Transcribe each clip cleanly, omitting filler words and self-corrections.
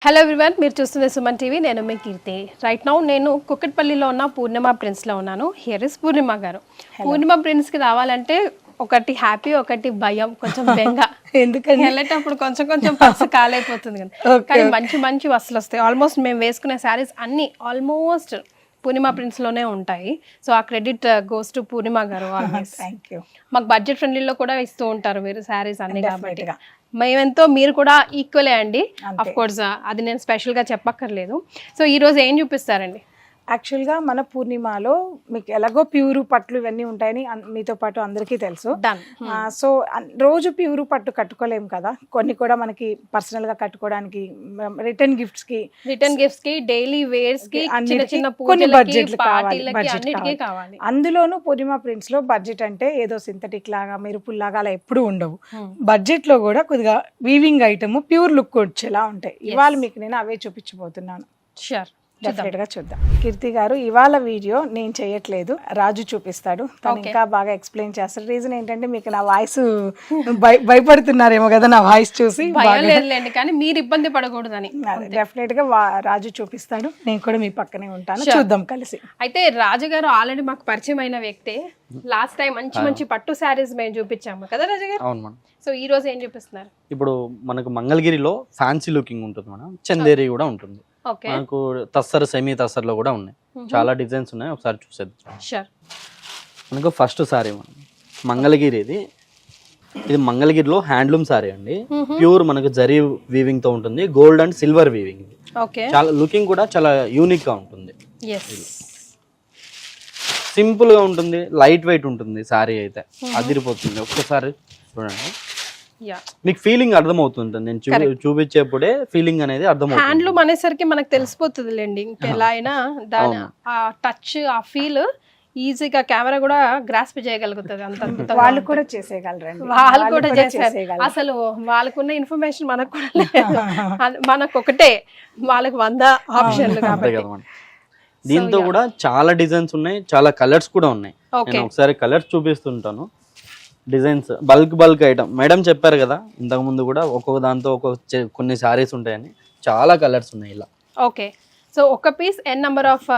Hello everyone, మీరు చూస్తున్న Suman TV. నేను మీ కీర్తి. రైట్ నౌ నేను కుక్కట్పల్లిలో ఉన్న పూర్ణిమ ప్రిన్స్లో ఉన్నాను. హియర్ ఇస్ పూర్ణిమ గారు. పూర్ణిమ ప్రిన్స్కి రావాలంటే ఒకటి హ్యాపీ, ఒకటి భయం, కొంచెం బెంగ. ఎందుకంటే వెళ్ళేటప్పుడు కొంచెం కొంచెం పర్సు కాలైపోతుంది కదా, కానీ మంచి మంచి వస్తువులు వస్తాయి. ఆల్మోస్ట్ మేము వేసుకునే శారీస్ అన్నీ ఆల్మోస్ట్ పూర్ణిమ ప్రిన్స్లోనే ఉంటాయి. సో ఆ క్రెడిట్ గోస్ టు పూర్ణిమ గారు. Thank you. మాకు బడ్జెట్ ఫ్రెండ్లీలో కూడా ఇస్తూ ఉంటారు మీరు శారీస్ అన్ని, కాబట్టి మేమెంతో మీరు కూడా ఈక్వలే అండి. అఫ్ కోర్స్ అది నేను స్పెషల్గా చెప్పక్కర్లేదు. సో ఈరోజు ఏం చూపిస్తారండి? యాక్చువల్గా మన పూర్ణిమలో మీకు ఎలాగో ప్యూరు పట్లు ఇవన్నీ ఉంటాయని మీతో పాటు అందరికీ తెలుసు. సో రోజు ప్యూరు పట్టు కట్టుకోలేము కదా, కొన్ని కూడా మనకి పర్సనల్గా కట్టుకోవడానికి, రిటర్న్ గిఫ్ట్స్ కి డైలీ వేర్స్ కి, కొన్ని బడ్జెట్లు కావాలి. అందులోనూ పూర్ణిమ ప్రింట్స్ లో బడ్జెట్ అంటే ఏదో సింథటిక్ లాగా మెరుపుల్లాగా అలా ఎప్పుడు ఉండవు. బడ్జెట్ లో కూడా కొద్దిగా వీవింగ్ ఐటమ్ ప్యూర్ లుక్ వచ్చేలా ఉంటాయి. ఇవాళ మీకు నేను అవే చూపించబోతున్నాను. షూర్, డెఫినెట్ గా చూద్దాం. కీర్తి గారు, ఇవాళ వీడియో నేను చేయట్లేదు, రాజు చూపిస్తాడు. తను ఇంకా బాగా ఎక్స్ప్లెయిన్ చేస్తాడు. రీజన్ ఏంటంటే మీకు నా వాయిస్ భయపడుతున్నారేమో కదా నా వాయిస్ చూసి. కానీ మీరు ఇబ్బంది పడకూడదని డెఫినెట్ గా రాజు చూపిస్తాడు. నేను కూడా మీ పక్కనే ఉంటాను, చూద్దాం కలిసి. అయితే రాజు గారు ఆల్రెడీ మాకు పరిచయం అయిన వ్యక్తే. లాస్ట్ టైం మంచి మంచి పట్టు శారీస్ మేము చూపించాము కదా రాజు గారు. అవును మేడం. సో ఈ రోజు ఏం చూపిస్తున్నారు? ఇప్పుడు మనకు మంగళగిరిలో ఫ్యాన్సీ లుకింగ్ ఉంటుంది మేడం, చందేరి కూడా ఉంటుంది. మనకు తస్సర్, సెమీ తస్సర్ లో కూడా ఉన్నాయి. చాలా డిజైన్స్ ఉన్నాయి, ఒకసారి చూసేద్దాం. మనకు ఫస్ట్ సారీ మనం మంగళగిరి, ఇది మంగళగిరిలో హ్యాండ్లూమ్ సారీ అండి. ప్యూర్ మనకు జరీ వీవింగ్ తో ఉంటుంది, గోల్డ్ అండ్ సిల్వర్ వీవింగ్. చాలా లుకింగ్ కూడా చాలా యూనిక్ గా ఉంటుంది. సింపుల్ గా ఉంటుంది, లైట్ వెయిట్ ఉంటుంది. సారీ అయితే అదిరిపోతుంది. ఒక్కసారి చూడండి, మీకు ఫీలింగ్ అర్థమవుతుంది. నేను చూపించేప్పుడే ఫీలింగ్ అనేది అర్థమవుతుంది. హ్యాండ్లూమ్ అనేసరికి మనకు తెలిసిపోతుంది లేండి. ఇంకెలా అయినా దాని ఆ టచ్, ఆ ఫీల్ ఈజీగా కెమెరా కూడా గ్రాస్ప్ చేయగలుగుతుంది. అంత వాళ్ళు కూడా చేసేయగలరండి, వాళ్ళు కూడా చేసేయాలి. అసలు వాళ్ళకున్న ఇన్ఫర్మేషన్ మనకు కూడా లేదు. మనకు ఒకటే, వాళ్ళకి 100 ఆప్షన్లు. కాబట్టి దీంతో కూడా చాలా డిజైన్స్ ఉన్నాయి, చాలా కలర్స్ కూడా ఉన్నాయి. నేను ఒకసారి కలర్స్ చూపిస్తుంటాను. డిజైన్స్ బల్క్ ఐటమ్ మేడం చెప్పారు కదా ఇంతకు ముందు కూడా, ఒక్కొక్క దాంతో కొన్ని సారీస్ ఉంటాయని. చాలా కలర్స్ ఉన్నాయి ఇలా. ఓకే, సో ఒక piece n number of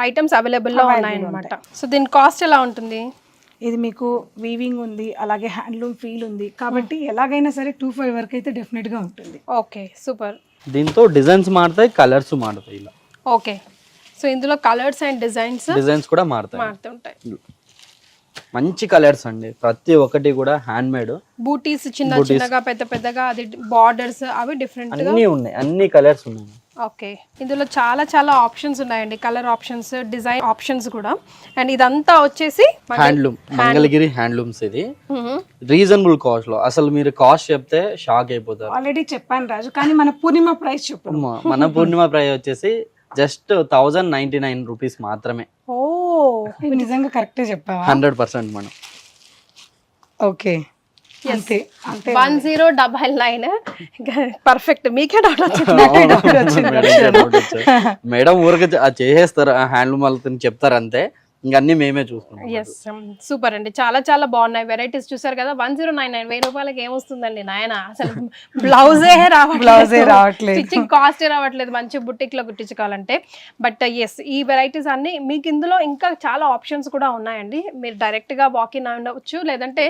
items available లో ఉన్నాయన్నమాట. సో దీని కాస్ట్ ఎలా ఉంటుంది? ఇది మీకు వీవింగ్ ఉంది, అలాగే హ్యాండ్లూమ్ ఫీల్ ఉంది, కాబట్టి ఎలాగైనా సరే 25 వరకు అయితే డెఫినెట్ గా ఉంటుంది. Okay, super. దీంతో డిజైన్స్ మారుతాయి, కలర్స్ మారుతాయి ఇలా. ఓకే, సో ఇందులో కలర్స్ అండ్ డిజైన్స్ కూడా మారుతుంటాయి. మంచి కలర్స్ అండి, ప్రతి ఒక్కటి కూడా హ్యాండ్ మేడ్. బూటీస్ చిన్నగా పెద్దగా, అది బార్డర్స్ అవి డిఫరెంట్ అన్ని ఉన్నాయి, అన్ని కలర్స్ ఉన్నాయి. ఓకే, ఇందులో చాలా ఆప్షన్స్ ఉన్నాయండి, కలర్ ఆప్షన్స్, డిజైన్ ఆప్షన్స్ కూడా. అండ్ ఇదంతా వచ్చేసి హ్యాండ్లూమ్, మంగళగిరి హ్యాండ్లూమ్స్. ఇది రీజనబుల్ కాస్ట్ లో, అసలు మీరు కాస్ట్ చెప్తే షాక్ అయిపోతారు. ఆల్రెడీ చెప్పాను రాజు, కానీ మన పూర్ణిమ ప్రైస్ చెప్పు. మన పూర్ణిమ ప్రైస్ వచ్చేసి జస్ట్ 1099 రూపీస్ మాత్రమే. ఓ, నిజంగా కరెక్టే చెప్పావా? 100% మనం. ఓకే, అంతే 1099. పర్ఫెక్ట్, మీకే డౌట్ మేడం ఊరికి చేసేస్తారు, హ్యాండ్లూమ్ వాళ్ళతో చెప్తారు అంతే, ఇంకా అన్ని మేమే చూస్తున్నాం. ఎస్, సూపర్ అండి, చాలా బాగున్నాయి. వెరైటీస్ చూసారు కదా. 1099, 1000 రూపాయలకి ఏమొస్తుందండి నాయన? అసలు బ్లౌజే రావట్లేదు, స్టిచ్చింగ్ కాస్ట్ రావట్లేదు మంచి బుటిక్ లో కుట్టించుకోవాలంటే. బట్ ఎస్, ఈ వెరైటీస్ అన్ని మీకు. ఇందులో ఇంకా చాలా ఆప్షన్స్ కూడా ఉన్నాయండి. మీరు డైరెక్ట్ గా వాకిన్ అవ్వచ్చు, లేదంటే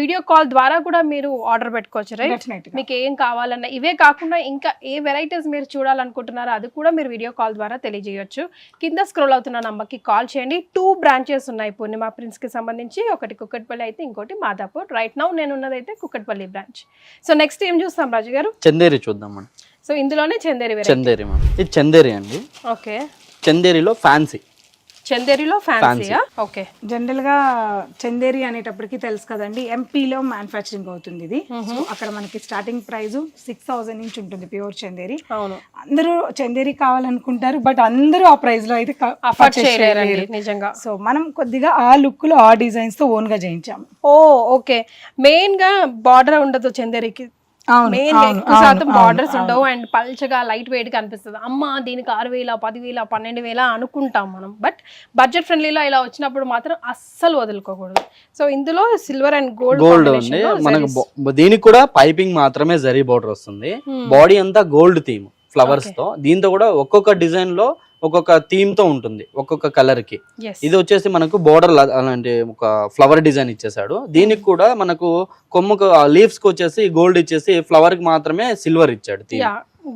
వీడియో కాల్ ద్వారా కూడా మీరు ఆర్డర్ పెట్టుకోవచ్చు. రైట్, మీకు ఏం కావాలన్నా. ఇవే కాకుండా ఇంకా ఏ వెరైటీస్ మీరు చూడాలనుకుంటున్నారో అది కూడా మీరు వీడియో కాల్ ద్వారా తెలియజేయొచ్చు. కింద స్క్రోల్ అవుతున్న నంబర్ కి కాల్ చేయండి. 2 బ్రాంచెస్ ఉన్నాయి పూర్ణిమ ప్రిన్స్ కి సంబంధించి, ఒకటి కుక్కట్పల్లి అయితే, ఇంకోటి మాదాపూర్. రైట్ నౌ నేను ఉన్నదైతే కుక్కట్పల్లి బ్రాంచ్. సో నెక్స్ట్ ఏం చూస్తాం రాజు గారు? చందేరి చూద్దాం మనం. సో ఇందులోనే చందేరి, ఇది చందేరి అండి. ఓకే, చందేరిలో ఫ్యాన్సీ. ఓకే, జనరల్ గా చందేరి అనేటప్పటికి తెలుసు కదండి, ఎంపీలో మ్యానుఫ్యాక్చరింగ్ అవుతుంది ఇది. సో అక్కడ మనకి స్టార్టింగ్ ప్రైస్ 6000 నుంచి ఉంటుంది ప్యూర్ చందేరి. అవును, అందరూ చందేరి కావాలనుకుంటారు, బట్ అందరూ ఆ ప్రైస్ లో అయితే అఫోర్డ్ చేయలేరు నిజంగా. సో మనం కొద్దిగా ఆ లుక్ లో, ఆ డిజైన్స్ తో ఓన్ గా చేయించాము. ఓకే, మెయిన్ గా బార్డర్ ఉండదు చందేరికి. బార్డర్స్ ఉండవు అండ్ పల్చగా లైట్ వెయిట్ గా అనిపిస్తుంది. అమ్మ దీనికి 6000, 10,000, 12,000 అనుకుంటాం మనం. బట్ బడ్జెట్ ఫ్రెండ్లీలో ఇలా వచ్చినప్పుడు మాత్రం అస్సలు వదులుకోకూడదు. సో ఇందులో సిల్వర్ అండ్ గోల్డ్ ఉంది మనకు. దీనికి కూడా పైపింగ్ మాత్రమే జరీ బోర్డర్ వస్తుంది, బాడీ అంతా గోల్డ్ థీమ్. ఫ్లవర్స్ తో. దీంతో కూడా ఒక్కొక్క డిజైన్ లో ఒక్కొక్క థీమ్ తో ఉంటుంది, ఒక్కొక్క కలర్ కి. ఇది వచ్చేసి మనకు బోర్డర్ అలాంటి ఒక ఫ్లవర్ డిజైన్ ఇచ్చేసాడు. దీనికి కూడా మనకు కొమ్మకు లీవ్స్ కి వచ్చేసి గోల్డ్ ఇచ్చేసి, ఫ్లవర్ కి మాత్రమే సిల్వర్ ఇచ్చాడు.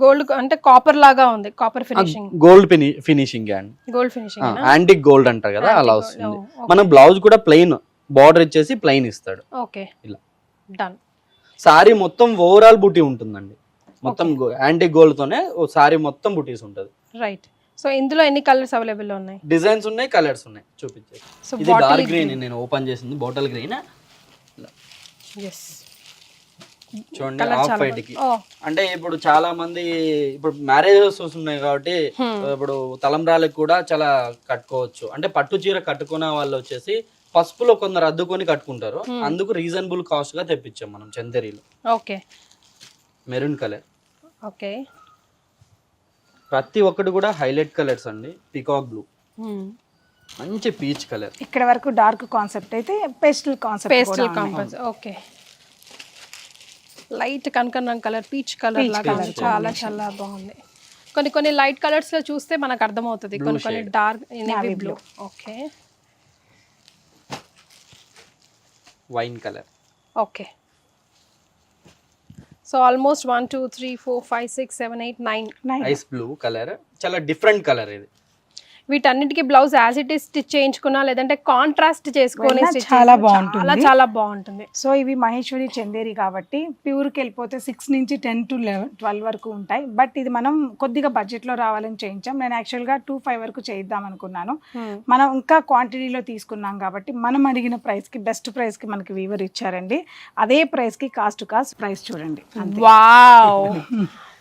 గోల్డ్ అంటే కాపర్ లాగా ఉంది, copper finishing, gold finishing and gold finishing, antique gold అంటారు కదా, అలా వస్తుంది. మన బ్లౌజ్ కూడా ప్లెయిన్, బార్డర్ ఇచ్చేసి ప్లెయిన్ ఇస్తాడు. ఓకే, ఇలా డన్. సారీ మొత్తం ఓవరాల్ బుటీ ఉంటుందండి, మొత్తం యాంటిక్ గోల్డ్ తోనే సారీ మొత్తం బుటీస్ ఉంటది. రైట్. సో ఇందులో ఎన్ని కలర్స్ అవైలబుల్ ఉన్నాయి? డిజైన్స్ ఉన్నాయి, కలర్స్ ఉన్నాయి, చూపించే. ఇది డార్క్ గ్రీన్ నేను ఓపెన్ చేసింది, బాటిల్ గ్రీన్. చూడండి, ఆఫ్ వైట్ కి. అంటే ఇప్పుడు చాలా మంది ఇప్పుడు మ్యారేజెస్ వస్తున్నాయి కాబట్టి ఇప్పుడు తలంబ్రాలకు కూడా చాలా కట్టుకోవచ్చు. అంటే పట్టు చీర కట్టుకునే వాళ్ళు వచ్చేసి పసుపులో కొందరు అద్దుకొని కట్టుకుంటారు, అందుకు రీజనబుల్ కాస్ట్ గా తెప్పించాం మనం చందేరీలో. Okay, maroon colour. ఓకే, ప్రతి ఒక్కటి కూడా హైలైట్ కలర్స్ అండి. పికాక్ బ్లూ, మంచి పీచ్ కలర్. ఇక్కడ వరకు డార్క్ కాన్సెప్ట్ అయితే పేస్టల్ కాన్సెప్ట్. ఓకే, లైట్ కనకన కలర్, పీచ్ కలర్ లాగా చాలా చాలా బాగుంది. కొన్ని లైట్ కలర్స్ లో చూస్తే మనకు అర్థమవుతుంది, కొన్ని dark navy blue. Okay, wine colour. Okay. So almost 1 2 3 4 5 6 7 8 9 ice blue colour, చాలా డిఫరెంట్ కలర్ ఇది. వీటన్నిటికీ blouse as it is stitch చేయించుకున్నా లేదంటే కాంట్రాస్ట్ చేసుకొని చాలా బాగుంటుంది, చాలా బాగుంటుంది. సో ఇవి మహేశ్వరి చందేరి కాబట్టి ప్యూర్కి వెళ్ళిపోతే 6 నుంచి 10 to 12 వరకు ఉంటాయి. బట్ ఇది మనం కొద్దిగా బడ్జెట్ లో రావాలని చేయించాం. నేను యాక్చువల్గా 2-5 వరకు చేయిద్దాం అనుకున్నాను. మనం ఇంకా క్వాంటిటీలో తీసుకున్నాం కాబట్టి మనం అడిగిన ప్రైస్ కి, బెస్ట్ ప్రైస్ కి మనకి వీవర్ ఇచ్చారండి. అదే ప్రైస్ కి కాస్ట్ ప్రైస్ చూడండి. వావ్,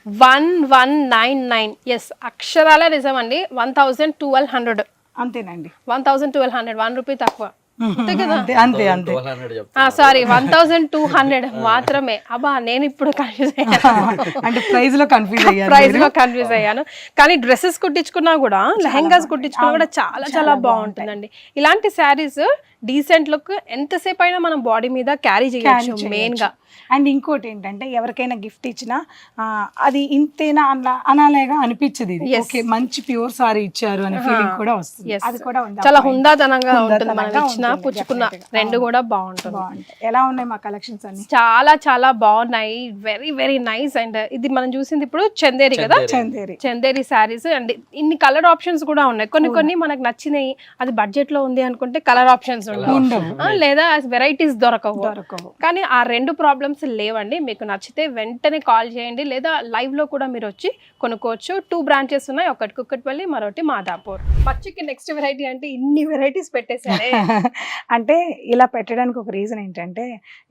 1199. ఎస్, అక్షరాల నిజం అండి. 1100 అంతేనండి, 1100, 1 రూపీ తక్కువ. అంతే అంతే. సారీ, 1200 మాత్రమే. అబ్బా, నేను ఇప్పుడు కన్ఫ్యూజ్ అయ్యాను, అంటే ప్రైస్ లో కన్ఫ్యూజ్ అయ్యాను. కానీ డ్రెస్సెస్ కుట్టించుకున్నా కూడా, లెహెంగాస్ కుట్టించుకున్నా కూడా చాలా చాలా బాగుంటుందండి. ఇలాంటి శారీస్ డీసెంట్ లుక్ ఎంతసేపు అయినా మనం బాడీ మీద క్యారీ చేయొచ్చు మెయిన్ గా. అండ్ ఇంకోటి ఏంటంటే ఎవరికైనా గిఫ్ట్ ఇచ్చినా అది ఇంతేనా అనాలేగా అనిపించదు. ఇది ఓకే, మంచి ప్యూర్ సారీ ఇచ్చారు అనే ఫీలింగ్ కూడా వస్తుంది. అది కూడా చాలా హుందాతనంగా ఉంటుంది, మనం ఇచ్చినా పుచ్చుకున్నా రెండు కూడా బాగుంటుంది. ఎలా ఉన్నాయి మా కలెక్షన్స్ అన్ని? చాలా చాలా బాగున్నాయి, వెరీ వెరీ నైస్. అండ్ ఇది మనం చూసింది ఇప్పుడు చందేరి కదా, చందేరి శారీస్. అండ్ ఇన్ని కలర్ ఆప్షన్స్ కూడా ఉన్నాయి. కొన్ని మనకు నచ్చినాయి, అది బడ్జెట్ లో ఉంది అనుకుంటే కలర్ ఆప్షన్స్ ఉండవు, లేదా వెరైటీస్ దొరకవు. కానీ ఆ రెండు ప్రాబ్లమ్స్ లేవండి. మీకు నచ్చితే వెంటనే కాల్ చేయండి, లేదా లైవ్ లో కూడా మీరు వచ్చి కొనుక్కోవచ్చు. 2 బ్రాంచెస్ ఉన్నాయి, ఒకటి కుక్కట్పల్లి, మరొకటి మాదాపూర్. పచ్చికి నెక్స్ట్ వెరైటీ అంటే ఇన్ని వెరైటీస్ పెట్టేశారే. అంటే ఇలా పెట్టడానికి ఒక రీజన్ ఏంటంటే,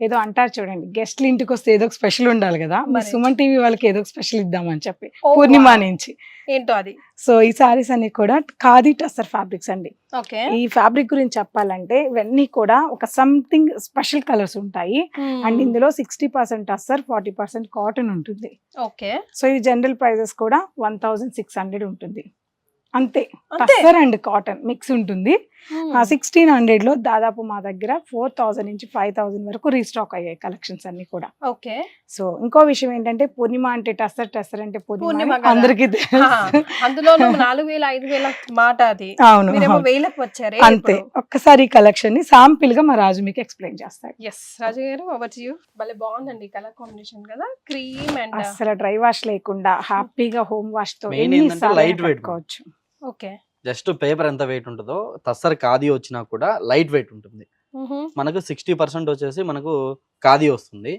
ఏదో అంటారు చూడండి, గెస్ట్లు ఇంటికి వస్తే ఏదో స్పెషల్ ఉండాలి కదా, సుమన్ టీవీ వాళ్ళకి ఏదో స్పెషల్ ఇద్దామని చెప్పి పూర్ణిమ నుంచి. ఏంటో అది. సో ఈ సారీస్ అన్ని కూడా ఖాదీ టస్సర్ ఫ్యాబ్రిక్స్ అండి. ఓకే, ఈ ఫ్యాబ్రిక్ గురించి చెప్పాలంటే ఇవన్నీ కూడా ఒక సంథింగ్ స్పెషల్ కలర్స్ ఉంటాయి. అండ్ ఇందులో 60% టస్సర్, 40% కాటన్ ఉంటుంది. ఓకే, సో ఈ జనరల్ ప్రైజెస్ కూడా 1600 ఉంటుంది. అంతే, టస్సర్ అండ్ కాటన్ మిక్స్ ఉంటుంది. 1600 లో దాదాపు మా దగ్గర 4000 నుంచి 5000 వరకు రీస్టాక్ అయ్యాయి కలెక్షన్స్ అన్ని కూడా. ఓకే. సో ఇంకో విషయం ఏంటంటే, పూర్ణిమ అంటే టస్సర్ అంటే పూర్ణిమ అందరికీ అందులో 4000 5000 మాట అది. అవును, వేలకు వచ్చారు. అంతే. ఒక్కసారి కలెక్షన్ ని శాంపిల్ గా మా రాజు మీకు ఎక్స్ప్లెయిన్ చేస్తాడు. ఎస్, రాజు గారు, ఓవర్ టు యు. భలే బాగుందండి కలర్ కాంబినేషన్ కదా, క్రీమ్ అండ్ అసలు డ్రై వాష్ లేకుండా హ్యాపీగా హోమ్ వాష్ తో లైట్ వెయిట్ పెట్టుకోవచ్చు. ఓకే, జస్ట్ పేపర్ ఎంత వెయిట్ ఉంటుందో టస్సర్ ఖాదీ వచ్చినా కూడా లైట్ వెయిట్ ఉంటుంది. మనకు 60% వచ్చేసి మనకు ఖాదీ వస్తుంది,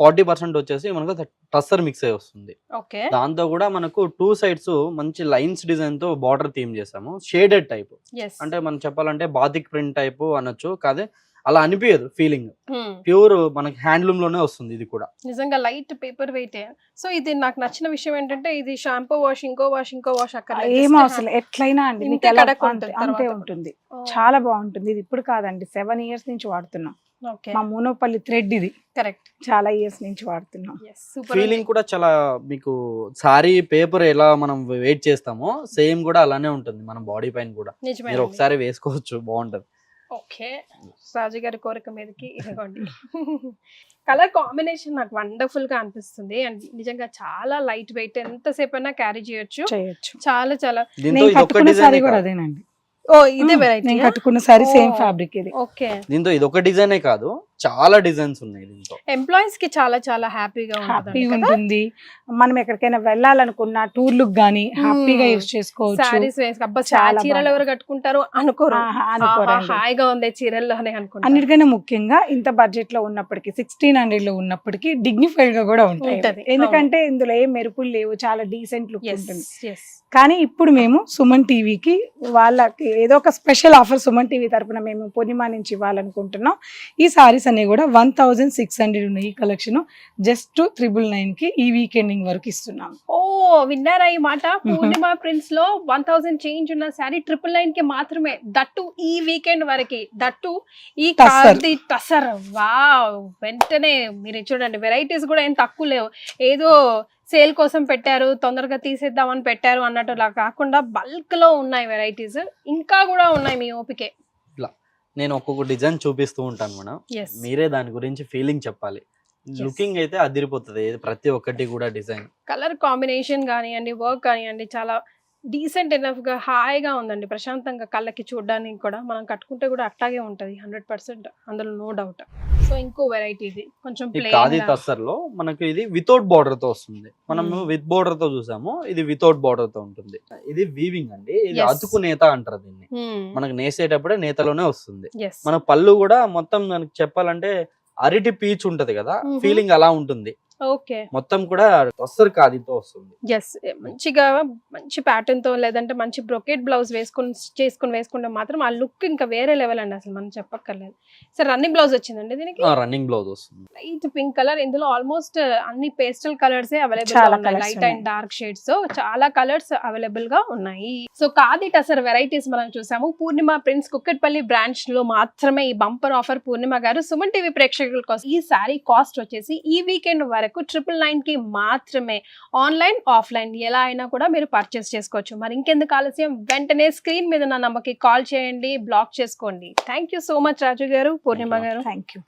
40% వచ్చేసి మనకు టస్సర్ మిక్స్ అయ్యి వస్తుంది. దాంతో కూడా మనకు 2 sides మంచి లైన్స్ డిజైన్ తో బార్డర్ థీమ్ చేసాము. షేడెడ్ టైప్, అంటే మనం చెప్పాలంటే బాతిక్ ప్రింట్ టైప్ అనొచ్చు, కాదే అలా అనిపించదు ఫీలింగ్. ప్యూర్ మనకి హ్యాండ్లూమ్ లోనే వస్తుంది. ఇది కూడా నిజంగా లైట్ పేపర్ వెయిట్. సో ఇది నాకు నచ్చిన విషయం ఏంటంటే, ఇది షాంపూ వాష్, ఇంకో వాష్ అక్కడ ఏం అవసరం, ఎట్లయినా అండి అంతే ఉంటుంది. చాలా బాగుంటుంది. ఇది ఇప్పుడు కాదండి, 7 years నుంచి వాడుతున్నాం. మా మోనోపల్లి థ్రెడ్ ఇది. కరెక్ట్, చాలా ఇయర్స్ నుంచి వాడుతున్నాం. ఫీలింగ్ కూడా చాలా మీకు సారీ పేపర్ ఎలా మనం వెయిట్ చేస్తామో సేమ్ కూడా అలానే ఉంటుంది మన బాడీ పైన కూడా. మీరు ఒకసారి వేసుకోవచ్చు, బాగుంటది. ఓకే, రాజు గారి కోరిక మీదకి ఇదిగోండి. కలర్ కాంబినేషన్ నాకు వండర్ఫుల్ గా అనిపిస్తుంది అండ్ నిజంగా చాలా లైట్ వెయిట్, ఎంతసేపు అయినా క్యారీ చేయొచ్చు. చాలా చాలా. దీంతో నేను ఇది ఒక్క కట్టుకున్న డిజైన్ సారీ కూడా అదేనండి. ఓ ఇదే వెరైటీ. నేను కట్టుకున్న సారీ సేమ్ ఓ. ఫ్యాబ్రిక్ ఇది. ఓకే, దీంతో ఇది ఒక డిజైనే కాదు, చాలా డిజైన్స్ ఉన్నాయి దీంతో. ఎంప్లాయీస్ కి చాలా చాలా హ్యాపీగా హ్యాపీగా ఉంటుంది. మనం ఎక్కడికైనా వెళ్ళాలనుకున్నా టూర్లకు గానీ హ్యాపీగా యూస్ చేసుకోవచ్చు. సారీస్ వేసి అబ్బా చాలా చీరలు బాగా. ఎవరు కట్టుకుంటారు అనుకోరు. అనుకోరండి. హాయిగా ఉంది చీరల్లోనే అనుకుంటారు. అన్నిటికన్నా ముఖ్యంగా ఇంత బడ్జెట్ లో ఉన్నప్పటికీ 1600 లో ఉన్నప్పటికీ డిగ్నిఫైడ్ గా కూడా ఉంటాయి. ఉంటది. ఎందుకంటే ఇందులో ఏం మెరుపులు లేవు, చాలా డీసెంట్ లుక్ Yes, ఉంటుంది. yes. కానీ ఇప్పుడు మేము సుమన్ టీవీకి వాళ్ళకి ఏదో ఒక స్పెషల్ ఆఫర్ సుమన్ టీవీ తరపున మేము పూర్ణిమ నుంచి ఇవ్వాలనుకుంటున్నాం. ఈ సారీస్ అనేవి కూడా 1600 ఉన్నాయి. ఈ కలెక్షన్ జస్ట్ 999 కి ఈ వీకెండింగ్ వరకు ఇస్తున్నాం. ఓ విన్నారా ఈ మాట? పూర్ణిమ ప్రింట్స్ లో 1000 చేంజ్ ఉన్న శారీ 999 కి మాత్రమే, దట్టు ఈ వీకెండ్ వరకు, దట్టు ఈ టస్సర్. కార్ది టసర్. వావ్, వెంటనే మీరు చూడండి వెరైటీస్ కూడా ఏం తక్కువ లేవు. ఏదో సేల్ కోసం పెట్టారు, తొందరగా తీసేద్దామని పెట్టారు అన్నట్టులా కాకుండా బల్క్ లో ఉన్నాయి వెరైటీస్, ఇంకా కూడా ఉన్నాయి మీ ఓపికే. ఇట్లా నేను ఒక్కొక్క డిజైన్ చూపిస్తూ ఉంటాను మేడం, Yes. మీరే దాని గురించి ఫీలింగ్ చెప్పాలి. లుకింగ్ అయితే అదిరిపోతుంది ప్రతి ఒక్కటి కూడా. డిజైన్ కలర్ కాంబినేషన్ కానివ్వండి, వర్క్ కానివ్వండి, చాలా డీసెంట్ ఎనఫ్ గా హాయిగా ఉందండి. ప్రశాంతంగా కళ్ళకి చూడడానికి కూడా, మనం కట్టుకుంటే కూడా అట్టాగే ఉంటది 100%, అందులో నో డౌట్. సో ఇంకో వెరైటీ ఇది కొంచెం ఈ ఖాదీ ప్లెయిన్. టస్సర్ లో మనకి ఇది వితౌట్ బార్డర్ తో వస్తుంది. మనం విత్ బార్డర్ తో చూసాము, ఇది వితౌట్ బార్డర్ తో ఉంటుంది. ఇది వీవింగ్ అండి, ఇది Yes. అతుకు నేత అంటారు దీన్ని. మనకు నేసేటప్పుడే నేతలోనే వస్తుంది. ఎస్. మన పళ్ళు కూడా మొత్తం మనకి చెప్పాలంటే అరటి పీచ్ ఉంటది కదా, ఫీలింగ్ అలా ఉంటుంది. ఓకే, మొత్తం కూడా టస్సర్ ఖాదీతో వస్తుంది. ఎస్. మంచిగా మంచి ప్యాటర్న్ తో లేదంటే మంచి బ్రొకెట్ బ్లౌజ్ వేసుకుంటే మాత్రం ఆ లుక్ ఇంకా వేరే లెవెల్ అండి, అసలు మనం చెప్పక్కర్లేదు. సార్ రన్నింగ్ బ్లౌజ్ వచ్చిందండి దీనికి, రన్నింగ్ బ్లౌజ్ వస్తుంది. Light pink colour. ఇందులో ఆల్మోస్ట్ అన్ని పేస్టల్ కలర్స్ అవైలబుల్ చాలా గా ఉన్నాయి, colours light and dark shades. So చాలా కలర్స్ అవైలబుల్ గా ఉన్నాయి. సో ఖాదీ టసర్ వెరైటీస్ మనం చూసాము. పూర్ణిమ ప్రిన్స్ కుక్కట్పల్లి బ్రాంచ్ లో మాత్రమే ఈ బంపర్ ఆఫర్ పూర్ణిమ గారు సుమన్ టీవీ ప్రేక్షకుల కోసం. ఈ సారీ కాస్ట్ వచ్చేసి ఈ వీకెండ్ వరకు 999 కి మాత్రమే. ఆన్లైన్ ఆఫ్లైన్ ఎలా అయినా కూడా మీరు పర్చేస్ చేసుకోవచ్చు. మరి ఇంకెందుకు ఆలస్యం, వెంటనే స్క్రీన్ మీద నా నంబర్కి కాల్ చేయండి, బ్లాక్ చేసుకోండి. థ్యాంక్ యూ సో మచ్ రాజు గారు, పూర్ణిమ గారు. Thank you.